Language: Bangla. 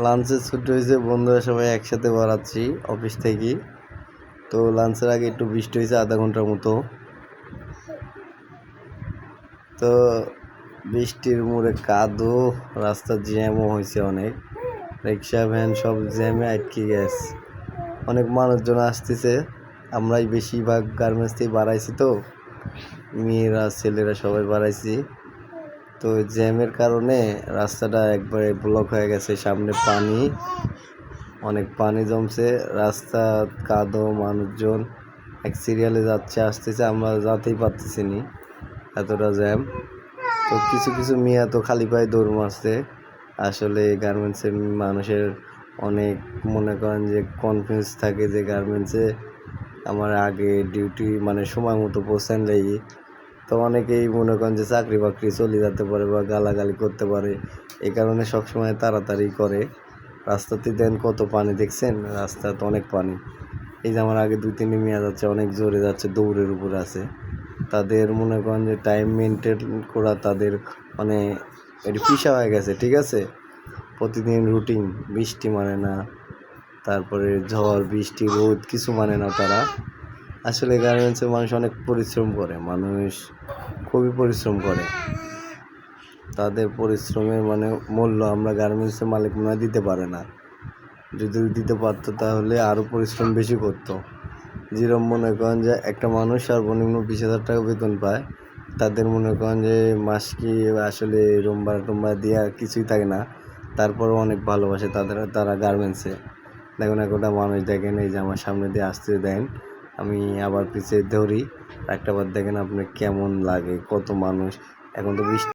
লাঞ্চের ছুটি হয়েছে, বন্ধুরা সবাই একসাথে বেড়াচ্ছি অফিস থেকে। তো লাঞ্চের আগে একটু বৃষ্টি হয়েছে আধা ঘন্টার মতো। তো বৃষ্টির মোড়ে কাদো, রাস্তার জ্যামও হয়েছে অনেক, রিক্সা ভ্যান সব জ্যামে আটকে গেছে। অনেক মানুষজন আসতেছে, আমরাই বেশিরভাগ গার্মেন্টস থেকে বাড়াইছি, তো মেয়েরা ছেলেরা সবাই বাড়াইছি। তো জ্যামের কারণে রাস্তাটা একবারে ব্লক হয়ে গেছে, সামনে পানি, অনেক পানি জমছে, রাস্তা কাদো, মানুষজন এক সিরিয়ালে যাচ্ছে আসতেছে, আমরা যেতেই পারতেছি নি, এতটা জ্যাম। তো কিছু কিছু মিয়া তো খালি পায়ে দৌড় মারছে। আসলে গার্মেন্টসের মানুষের অনেক মনে করেন যে কনফিডেন্স থাকে যে গার্মেন্টসে আমার আগে ডিউটি মানে সময় মতো পৌঁছান লাগি। তো অনেকেই মনে করেন যে চাকরি বাকরি চলে যেতে পারে বা গালাগালি করতে পারে, এই কারণে সবসময় তাড়াতাড়ি করে। রাস্তাতে দেন কত পানি দেখছেন, রাস্তা তো অনেক পানি। এই যে আমার আগে 2-3 মেয়ে যাচ্ছে, অনেক জোরে যাচ্ছে, দৌড়ের উপরে আছে। তাদের মনে করেন যে টাইম মেনটেন করা তাদের মানে একটু পিছা হয়ে গেছে, ঠিক আছে। প্রতিদিন রুটিন, বৃষ্টি মানে না, তারপরে ঝড় বৃষ্টি রোদ কিছু মানে না তারা। আসলে গার্মেন্টসের মানুষ অনেক পরিশ্রম করে, মানুষ খুবই পরিশ্রম করে। তাদের পরিশ্রমের মানে মূল্য আমরা গার্মেন্টসের মালিক মনে দিতে পারে না। যদি দিতে পারতো তাহলে আরও পরিশ্রম বেশি করতো। যেরকম মনে করেন যে একটা মানুষ সর্বনিম্ন 20,000 টাকা বেতন পায়, তাদের মনে করেন যে মাস কি আসলে রোমবার টোমবার দেওয়া কিছুই থাকে না, তারপরেও অনেক ভালোবাসে তারা গার্মেন্টসে। দেখুন একটা মানুষ দেখেন, এই যে আমার সামনে দিয়ে আসতে দেন, আমি আবার পিছিয়ে ধরি, একটা বার দেখেন আপনি কেমন লাগে, কত মানুষ। এখন তো বৃষ্টি